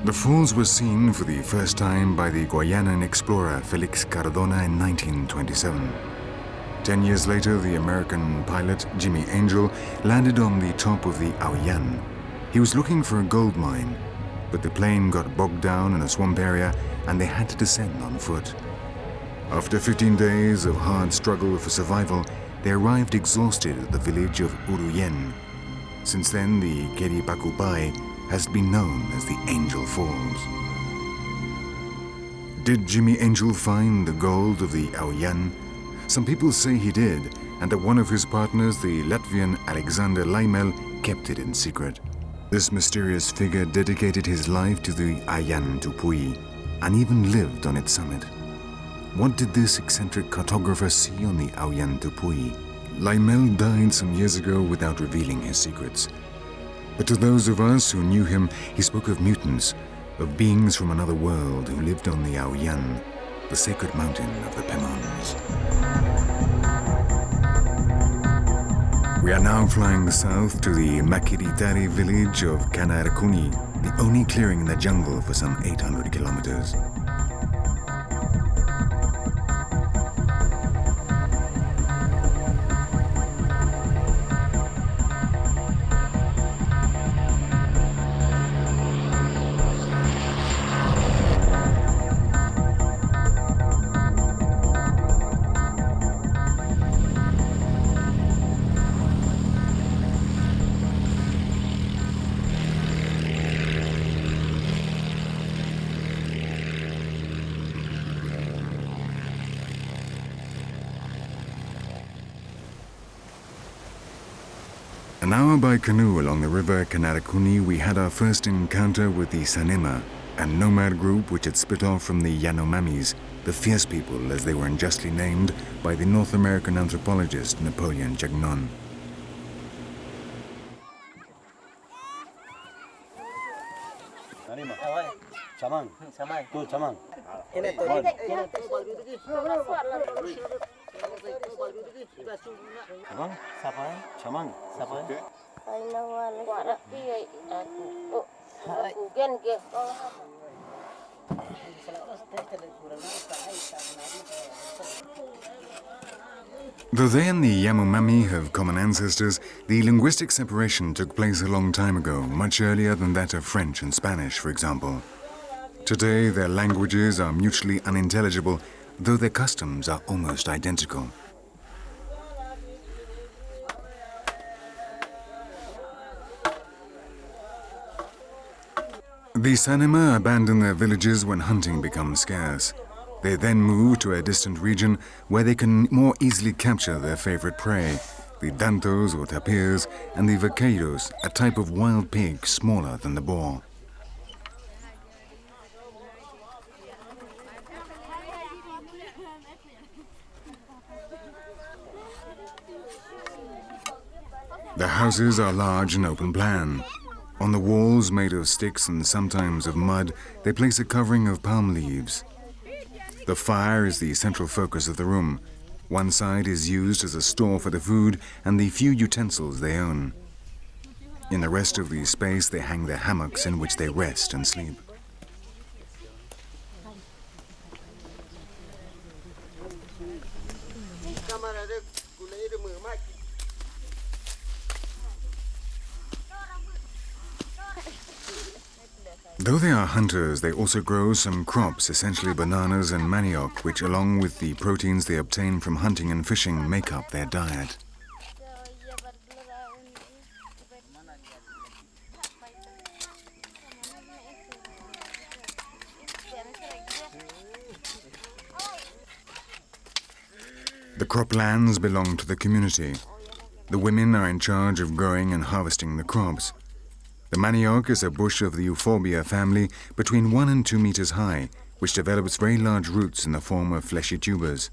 The falls were seen for the first time by the Guyanan explorer Felix Cardona in 1927. 10 years later, the American pilot Jimmy Angel landed on the top of the Auyan. He was looking for a gold mine, but the plane got bogged down in a swamp area and they had to descend on foot. After 15 days of hard struggle for survival, they arrived exhausted at the village of Uruyen. Since then, the Keripakupai has been known as the Angel Falls. Did Jimmy Angel find the gold of the Auyan? Some people say he did, and that one of his partners, the Latvian Alexander Laimel, kept it in secret. This mysterious figure dedicated his life to the Auyan Tupui and even lived on its summit. What did this eccentric cartographer see on the Auyan Tupui? Laimel died some years ago without revealing his secrets. But to those of us who knew him, he spoke of mutants, of beings from another world who lived on the Auyan, the sacred mountain of the Pemones. We are now flying south to the Makiritari village of Kanarkuni, the only clearing in the jungle for some 800 kilometers. An hour by canoe along the river Kanarakuni, we had our first encounter with the Sanema, a nomad group which had split off from the Yanomamis, the fierce people as they were unjustly named by the North American anthropologist Napoleon Jagnon. Though they and the Yanomami have common ancestors, the linguistic separation took place a long time ago, much earlier than that of French and Spanish, for example. Today, their languages are mutually unintelligible, though their customs are almost identical. The Sanema abandon their villages when hunting becomes scarce. They then move to a distant region where they can more easily capture their favorite prey, the dantos or tapirs and the vaqueiros, a type of wild pig smaller than the boar. The houses are large and open plan. On the walls, made of sticks and sometimes of mud, they place a covering of palm leaves. The fire is the central focus of the room. One side is used as a store for the food and the few utensils they own. In the rest of the space, they hang their hammocks in which they rest and sleep. Though they are hunters, they also grow some crops, essentially bananas and manioc, which along with the proteins they obtain from hunting and fishing make up their diet. The croplands belong to the community. The women are in charge of growing and harvesting the crops. The manioc is a bush of the euphorbia family between 1 and 2 meters high, which develops very large roots in the form of fleshy tubers.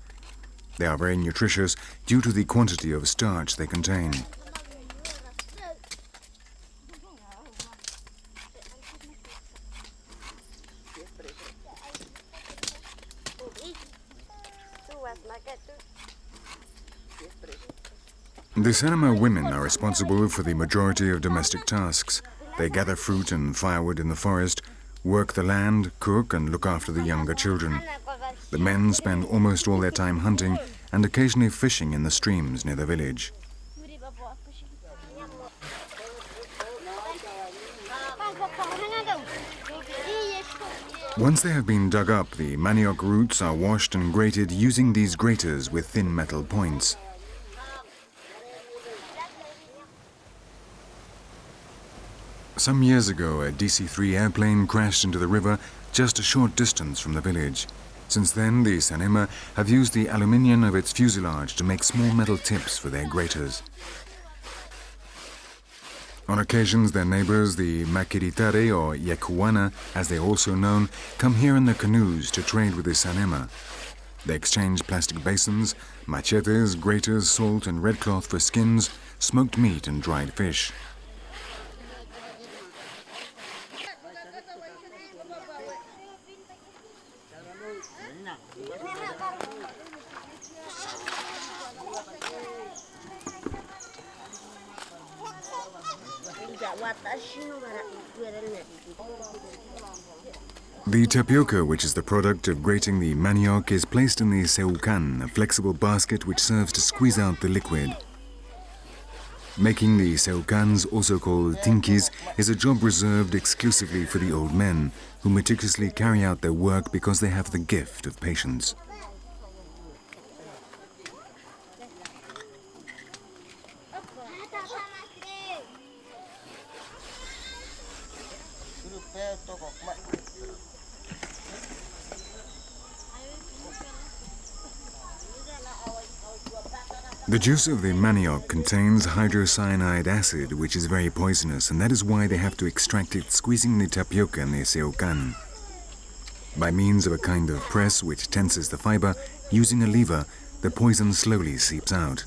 They are very nutritious due to the quantity of starch they contain. The Sanema women are responsible for the majority of domestic tasks. They gather fruit and firewood in the forest, work the land, cook and look after the younger children. The men spend almost all their time hunting and occasionally fishing in the streams near the village. Once they have been dug up, the manioc roots are washed and grated using these graters with thin metal points. Some years ago, a DC-3 airplane crashed into the river just a short distance from the village. Since then, the Sanema have used the aluminium of its fuselage to make small metal tips for their graters. On occasions, their neighbors, the Makiritare or Yekuana, as they are also known, come here in their canoes to trade with the Sanema. They exchange plastic basins, machetes, graters, salt and red cloth for skins, smoked meat and dried fish. The tapioca, which is the product of grating the manioc, is placed in the seucan, a flexible basket which serves to squeeze out the liquid. Making the seucans, also called tinkis, is a job reserved exclusively for the old men, who meticulously carry out their work because they have the gift of patience. The juice of the manioc contains hydrocyanide acid, which is very poisonous, and that is why they have to extract it squeezing the tapioca in the seucan. By means of a kind of press which tenses the fiber, using a lever, the poison slowly seeps out.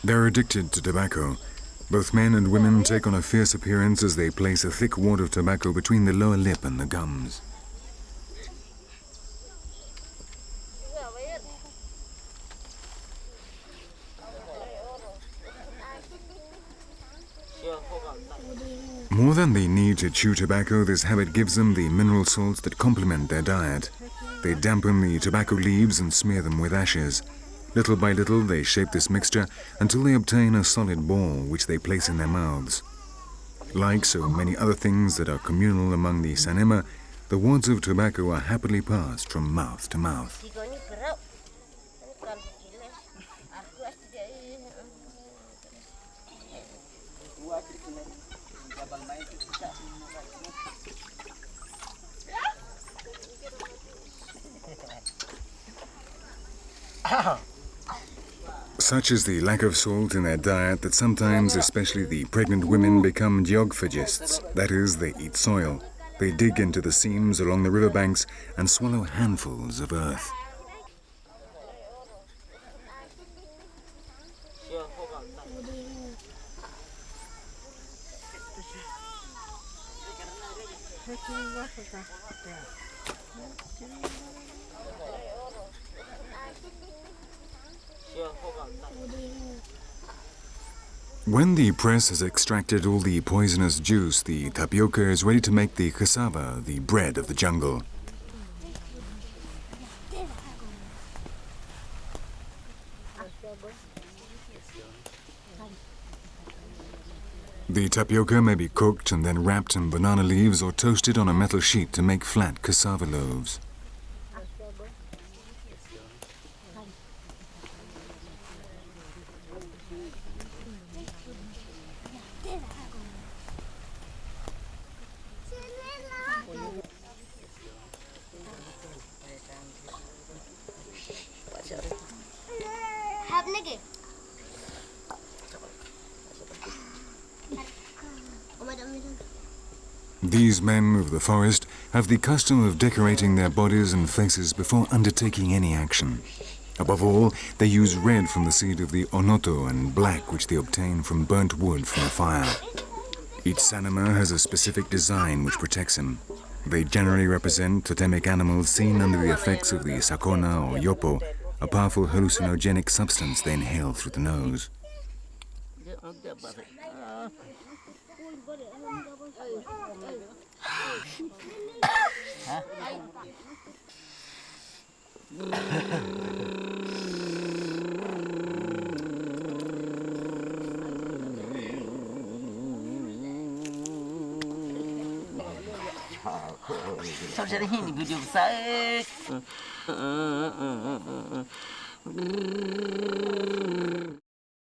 They're addicted to tobacco. Both men and women take on a fierce appearance as they place a thick wad of tobacco between the lower lip and the gums. More than the need to chew tobacco, this habit gives them the mineral salts that complement their diet. They dampen the tobacco leaves and smear them with ashes. Little by little, they shape this mixture until they obtain a solid ball, which they place in their mouths. Like so many other things that are communal among the Sanema, the wads of tobacco are happily passed from mouth to mouth. Such is the lack of salt in their diet that sometimes, especially the pregnant women, become geophagists. That is, they eat soil. They dig into the seams along the riverbanks and swallow handfuls of earth. When the press has extracted all the poisonous juice, the tapioca is ready to make the cassava, the bread of the jungle. The tapioca may be cooked and then wrapped in banana leaves or toasted on a metal sheet to make flat cassava loaves. These men of the forest have the custom of decorating their bodies and faces before undertaking any action. Above all, they use red from the seed of the onoto and black which they obtain from burnt wood from a fire. Each Sanama has a specific design which protects him. They generally represent totemic animals seen under the effects of the sakona or yopo, a powerful hallucinogenic substance they inhale through the nose. Sao sẽ hình video sai